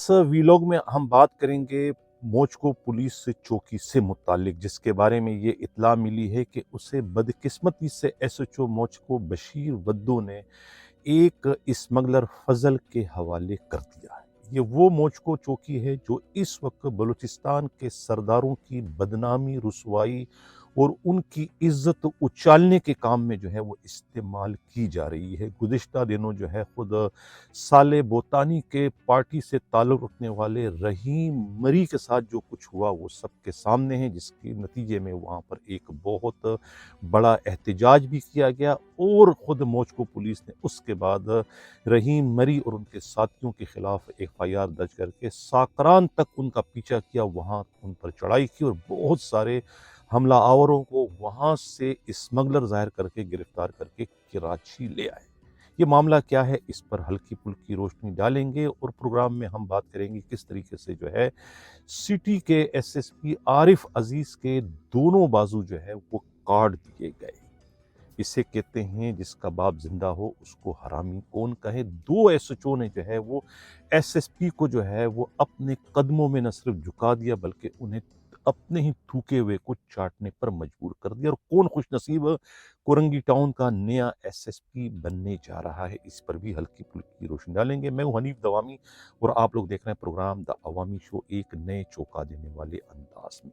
इस वीलॉग में हम बात करेंगे मोचको पुलिस चौकी से मुतालिक, जिसके बारे में ये इत्तला मिली है कि उसे बदकिस्मती से एसएचओ मोचको बशीर वद्दू ने एक स्मगलर फजल के हवाले कर दिया है। ये वो मोचको चौकी है जो इस वक्त बलूचिस्तान के सरदारों की बदनामी, रुसवाई और उनकी इज्जत उछालने के काम में जो है वो इस्तेमाल की जा रही है। गुज़िश्ता दिनों जो है खुद साले बोतानी के पार्टी से ताल्लुक़ रखने वाले रहीम मरी के साथ जो कुछ हुआ वो सबके सामने है, जिसके नतीजे में वहाँ पर एक बहुत बड़ा एहतजाज भी किया गया और ख़ुद मोचको पुलिस ने उसके बाद रहीम मरी और उनके साथियों के खिलाफ एफआईआर दर्ज करके साकरान तक उनका पीछा किया, वहाँ उन पर चढ़ाई की और बहुत सारे हमला आवरों को वहाँ से स्मगलर ज़ाहिर करके गिरफ्तार करके कराची ले आए। ये मामला क्या है, इस पर हल्की फुल्की रोशनी डालेंगे और प्रोग्राम में हम बात करेंगे किस तरीके से जो है सिटी के एसएसपी आरिफ अजीज के दोनों बाजू जो है वो काट दिए गए। इसे कहते हैं जिसका बाप जिंदा हो उसको हरामी कौन कहे। दो एसएचओ ने जो है वो एसएसपी को जो है वो अपने कदमों में न सिर्फ झुका दिया बल्कि उन्हें अपने ही थूके हुए को चाटने पर मजबूर कर दिया। और कौन खुश नसीब कोरंगी टाउन का नया एसएसपी बनने जा रहा है, इस पर भी हल्की फुल्की रोशनी डालेंगे। मैं हूं हनीफ दवामी और आप लोग देख रहे हैं प्रोग्राम द अवामी शो, एक नए चौंका देने वाले अंदाज में।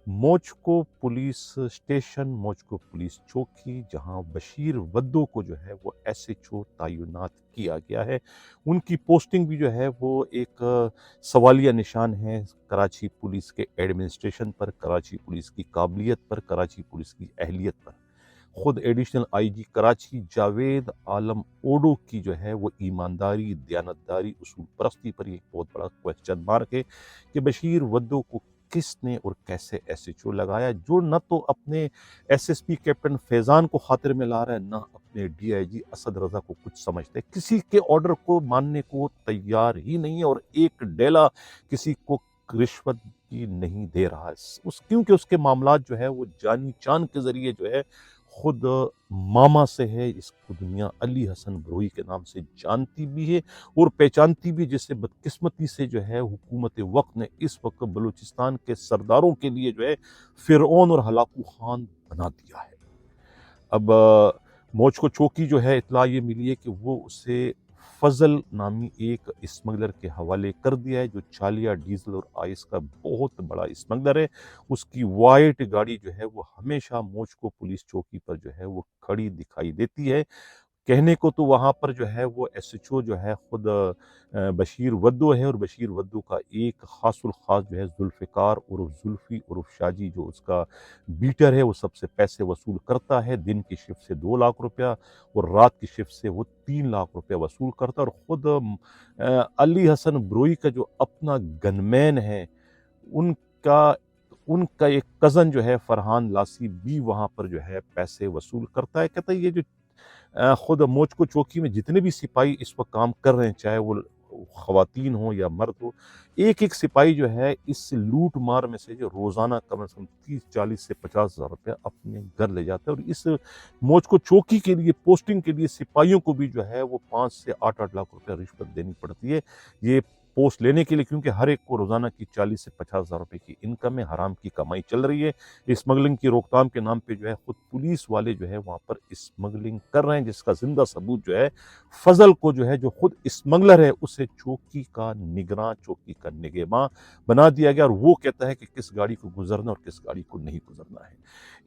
मोचको पुलिस स्टेशन, मोचको पुलिस चौकी, जहां बशीर वद्दो को जो है वो एसएचओ तैनात किया गया है। उनकी पोस्टिंग भी जो है वो एक सवालिया निशान है कराची पुलिस के एडमिनिस्ट्रेशन पर, कराची पुलिस की काबिलियत पर, कराची पुलिस की अहलियत पर। खुद एडिशनल आईजी कराची जावेद आलम ओडो की जो है वो ईमानदारी, दयानतदारी, उसूल परस्ती पर एक बहुत बड़ा क्वेश्चन मार्क है कि बशीर वद्दो को किसने और कैसे एसएचओ लगाया, जो न तो अपने एसएसपी कैप्टन फैजान को खातिर में ला रहा है, न अपने डीआईजी असद रजा को कुछ समझते, किसी के ऑर्डर को मानने को तैयार ही नहीं है और एक डेला किसी को रिश्वत भी नहीं दे रहा है। क्योंकि उसके मामला जो है वो जानी चांद के जरिए जो है खुद मामा से है, इसको दुनिया अली हसन बरोई के नाम से जानती भी है और पहचानती भी, जिसे बदकिस्मती से जो है हुकूमत वक्त ने इस वक्त बलूचिस्तान के सरदारों के लिए जो है फिरौन और हलाकू खान बना दिया है। अब मोचको चौकी जो है इत्तला ये मिली है कि वो उसे फजल नामी एक स्मगलर के हवाले कर दिया है, जो चालिया डीजल और आइस का बहुत बड़ा स्मगलर है। उसकी वाइट गाड़ी जो है वो हमेशा मोचको पुलिस चौकी पर जो है वो खड़ी दिखाई देती है। कहने को तो वहाँ पर जो है वो एसएचओ जो है खुद बशीर वद्दू है और बशीर वद्दू का एक खासुल खास जो है जुल्फ़िकार उर्फ जुल्फ़ी उर्फ शाजी, जो उसका बीटर है, वो सबसे पैसे वसूल करता है। दिन की शिफ्ट से 2 लाख रुपया और रात की शिफ्ट से वो 3 लाख रुपया वसूल करता है। और ख़ुद अली हसन बरोई का जो अपना गनमैन है, उनका उनका एक कज़न जो है फ़रहान लासी भी वहाँ पर जो है पैसे वसूल करता है। कहता है ये जो खुद मोचको चौकी में जितने भी सिपाही इस वक्त काम कर रहे हैं, चाहे वो ख़वातीन हो या मर्द हो, एक एक सिपाही जो है इस लूट मार में से जो रोज़ाना कम से कम 30-40 से 50,000 रुपया अपने घर ले जाता है। और इस मोचको चौकी के लिए पोस्टिंग के लिए सिपाहियों को भी जो है वो 5 से 8-8 लाख रुपया रिश्वत देनी पड़ती है ये पोस्ट लेने के लिए, क्योंकि हर एक को रोज़ाना की 40 से 50,000 रुपये की इनकम है, हराम की कमाई चल रही है। स्मगलिंग की रोकथाम के नाम पे जो है खुद पुलिस वाले जो है वहाँ पर स्मगलिंग कर रहे हैं, जिसका जिंदा सबूत जो है फजल को जो है, जो खुद स्मगलर है, उसे चौकी का निगरान, चौकी का निगहबान बना दिया गया और वो कहता है कि किस गाड़ी को गुजरना और किस गाड़ी को नहीं गुजरना है।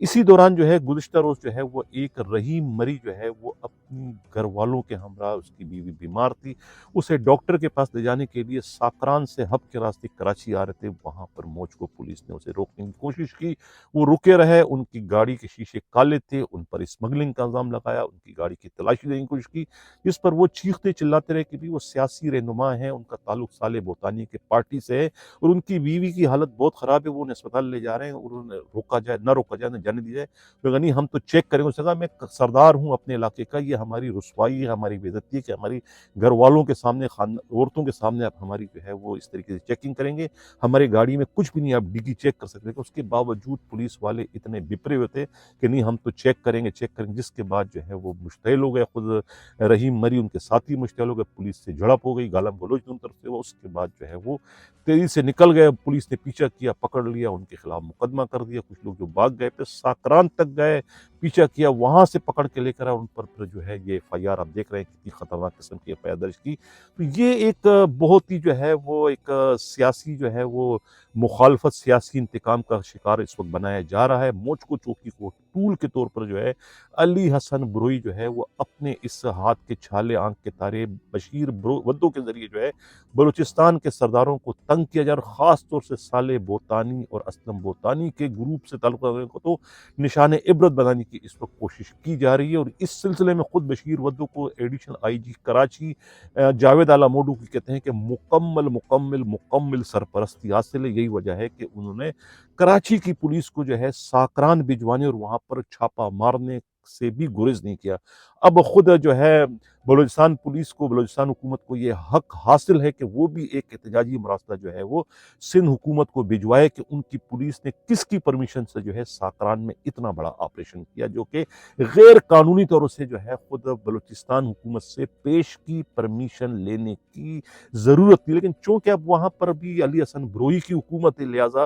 इसी दौरान जो है गुज़िश्ता रोज़ जो है वो एक रहीम मरी जो है वो अपनी घर वालों के हमरा, उसकी बीवी बीमार थी, उसे डॉक्टर के पास ले जाने के लिए साकरान से हब के रास्ते कराची आ रहे थे। वहां पर मोचको पुलिस ने उसे रोकने की कोशिश की, वो रुके रहे, उनकी गाड़ी के शीशे काले थे, उन पर स्मगलिंग का इल्जाम लगाया, उनकी गाड़ी की तलाशी लेने की कोशिश की, जिस पर वो चीखते चिल्लाते रहे कि भी वो सियासी रहनुमा है, उनका ताल्लुक साले बोतानी के पार्टी से है और उनकी बीवी की हालत बहुत ख़राब है, वो उन्हें अस्पताल ले जा रहे हैं और उन्हें रोका जाए ना रोका जाए, ना जाने दी जाए। गनी हम तो चेक करेंगे। उसने कहा मैं सरदार हूँ अपने इलाके का, ये हमारी रुसवाई है, हमारी बेइज्जती है कि हमारी घर वालों के सामने, औरतों के सामने आप हमारी जो है वो इस तरीके से चेकिंग करेंगे, हमारी गाड़ी में कुछ भी नहीं, आप डिग्गी चेक कर सकते थे। उसके बावजूद पुलिस वाले इतने बिपरे हुए थे कि नहीं हम तो चेक करेंगे, जिसके बाद जो है वो मुश्तइल हो गए, खुद रहीम मरी, उनके साथी मुश्तइल हो गए, पुलिस से झड़प हो गई, गालम गलोच दोनों तरफ से हुआ। उसके बाद जो है वो तेजी से निकल गए, पुलिस ने पीछा किया, पकड़ लिया, उनके खिलाफ मुकदमा कर दिया। कुछ लोग जो भाग गए, फिर साकरान तक गए, पीछा किया, वहां से पकड़ के लेकर आए, उन पर फिर जो है ये एफआईआर आप देख रहे हैं कितनी खतरनाक किस्म की एफआईआर दर्ज की। तो ये एक बहुत ही जो है वो एक सियासी जो है वो मुखालफत, सियासी इंतकाम का शिकार इस वक्त बनाया जा रहा है। मोचको चौकी को टूल के तौर पर जो है अली हसन ब्रोई जो है वो अपने इस हाथ के छाले आंख के तारे बशीर वद्दो के जरिए जो है बलूचिस्तान के सरदारों को तंग किया जा रहा, खास तौर से साले बोतानी और असलम बोतानी के ग्रुप से ताल्लुक रखने को तो निशान इबरत बनाने की इस वक्त कोशिश की जा रही है। और इस सिलसिले में खुद बशीर वद्दो को एडिशनल आईजी कराची जावेद आला मोडू की कहते हैं कि मुकम्मल सरपरस्ती हासिल है। यही वजह है कि उन्होंने कराची की पुलिस को जो है साकरान भिजवाने और वहां पर छापा मारने से भी गुरेज नहीं किया। अब खुद जो है बलूचिस्तान पुलिस को, बलूचिस्तान हुकूमत को ये हक हासिल है कि वो भी एक एहतजाजी मरासला जो है वो सिंध हुकूमत को भिजवाए कि उनकी पुलिस ने किसकी परमिशन से जो है साकरान में इतना बड़ा ऑपरेशन किया, जो कि गैर कानूनी तौर से जो है खुद बलूचिस्तान हुकूमत से पेश की परमिशन लेने की ज़रूरत थी। लेकिन चूंकि अब वहाँ पर भी अली हसन ब्रोई की हुकूमत है, लिहाजा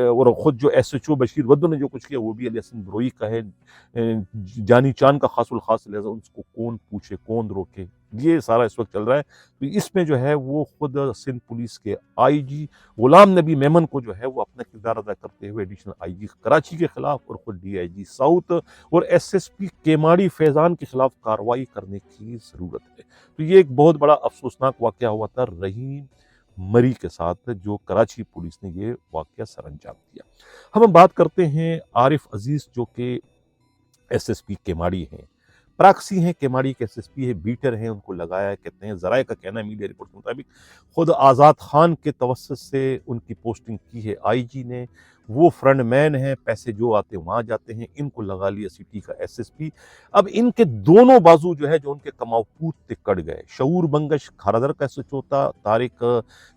और ख़ुद जो SHO बशीर वद्दो ने जो कुछ किया वो भी अली हसन ब्रोई का है, जानी चान का खासुल खास, लिहाजा उसको कौन पूछे कौन रोके, ये सारा इस वक्त चल रहा है। तो इसमें जो है वो खुद सिंध पुलिस के आईजी गुलाम नबी मेमन को जो है वो अपना किरदार अदा करते हुए एडिशनल आईजी कराची के खिलाफ और खुद DIG साउथ और SSP केमाड़ी फैजान के खिलाफ कार्रवाई करने की जरूरत है। तो ये एक बहुत बड़ा अफसोसनाक वाकया हुआ था रहीम मरी के साथ, जो कराची पुलिस ने ये वाकया सर अंजाम दिया। हम बात करते हैं आरिफ अजीज जो कि SSP केमाड़ी हैं, प्राक्सी हैं, केमाड़ी के SSP है, बीटर हैं, उनको लगाया है। कहते हैं ज़राए का कहना है, मीडिया रिपोर्ट के मुताबिक खुद आज़ाद खान के तवस्सुत से उनकी पोस्टिंग की है आईजी ने। वो फ्रंट मैन है, पैसे जो आते हैं वहाँ जाते हैं, इनको लगा लिया सिटी का SSP। अब इनके दोनों बाजू जो है, जो उनके कमाऊपूत थे, कट गए। शऊर बंगश खारादर का SHO था, तारिक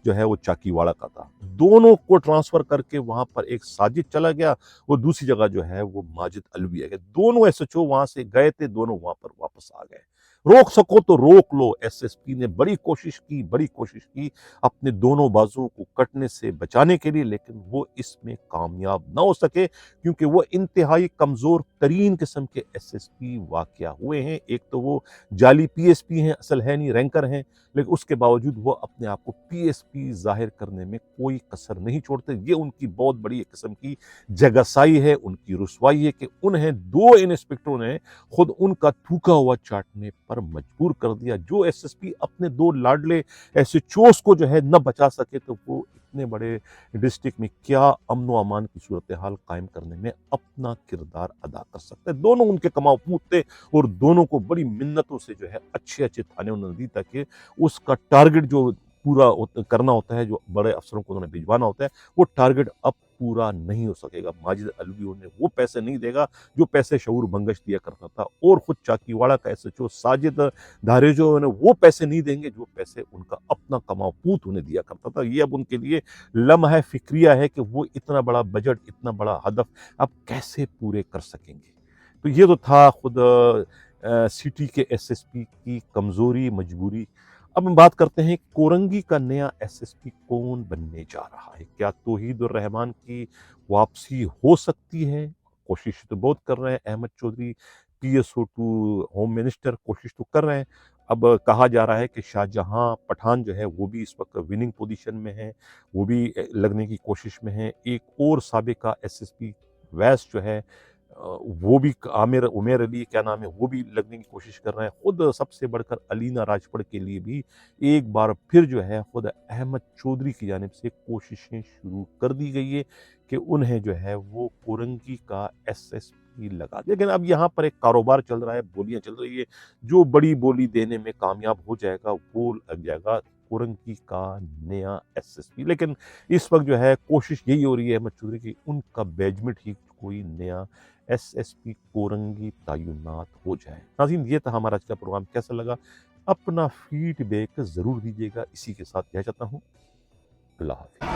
जो है वो चाकीवाड़ा का था। दोनों को ट्रांसफर करके वहाँ पर एक साजिद चला गया, वो दूसरी जगह जो है वो माजिद अलवी है। दोनों SHO वहां से गए थे, दोनों वहां पर वापस आ गए। रोक सको तो रोक लो। SSP ने बड़ी कोशिश की अपने दोनों बाजुओं को कटने से बचाने के लिए, लेकिन वो इसमें कामयाब ना हो सके क्योंकि वो इंतहाई कमजोर तरीन किस्म के SSP वाकया हुए हैं। एक तो वो जाली PSP हैं, असल है नहीं, रैंकर हैं, लेकिन उसके बावजूद वो अपने आप को PSP जाहिर करने में कोई कसर नहीं छोड़ते। ये उनकी बहुत बड़ी एक किस्म की जगसाई है, उनकी रुसवाई है कि उन्हें 2 इंस्पेक्टरों ने खुद उनका थूका हुआ चाटने पर मजबूर कर दिया। जो SSP अपने 2 लाडले SHOs को जो है न बचा सके, तो वो इतने बड़े डिस्ट्रिक्ट में क्या अमन व अमान की सूरत हाल कायम करने में अपना किरदार अदा कर सकते हैं। दोनों उनके कमाऊपूत थे और दोनों को बड़ी मिन्नतों से जो है अच्छे थाने उन्होंने दी, ताकि उसका टारगेट जो पूरा करना होता है, जो बड़े अफसरों को उन्होंने भिजवाना होता है, वो टारगेट अब पूरा नहीं हो सकेगा। माजिद अलवी उन्हें वो पैसे नहीं देगा जो पैसे शऊर बंगश दिया करता था, और खुद चाकीवाड़ा का SHO साजिद धारेजो उन्हें वो पैसे नहीं देंगे जो पैसे उनका अपना कमाऊपूत उन्हें दिया करता था। ये अब उनके लिए लम्हा फिक्रिया है कि वो इतना बड़ा बजट, इतना बड़ा हदफ अब कैसे पूरे कर सकेंगे। तो ये तो था खुद सिटी के SSP की कमजोरी, मजबूरी। अब हम बात करते हैं कोरंगी का नया SSP कौन बनने जा रहा है। क्या तौहीदुर रहमान की वापसी हो सकती है? कोशिश तो बहुत कर रहे हैं। Ahmad Chaudhary PSO to home minister कोशिश तो कर रहे हैं। अब कहा जा रहा है कि शाहजहां पठान जो है वो भी इस वक्त विनिंग पोजीशन में है, वो भी लगने की कोशिश में है। एक और साबिका SSP वैस जो है वो भी आमिर उमेर अली क्या नाम है, वो भी लगने की कोशिश कर रहे हैं। खुद सबसे बढ़कर अलीना राजपड़ के लिए भी एक बार फिर जो है खुद अहमद चौधरी की जानिब से कोशिशें शुरू कर दी गई है कि उन्हें जो है वो कोरंगी का SSP लगा। लेकिन अब यहाँ पर एक कारोबार चल रहा है, बोलियां चल रही है, जो बड़ी बोली देने में कामयाब हो जाएगा वो लग जाएगा कोरंगी का नया SSP। लेकिन इस वक्त जो है कोशिश यही हो रही है अहमद चौधरी की, उनका बैजमेंट ही कोई नया एसएसपी कोरंगी तैनात हो जाए। नाज़रीन, ये था हमारा आज का प्रोग्राम। कैसा लगा अपना फीडबैक ज़रूर दीजिएगा। इसी के साथ यह चाहता हूँ, अल्लाह हाफ़िज़।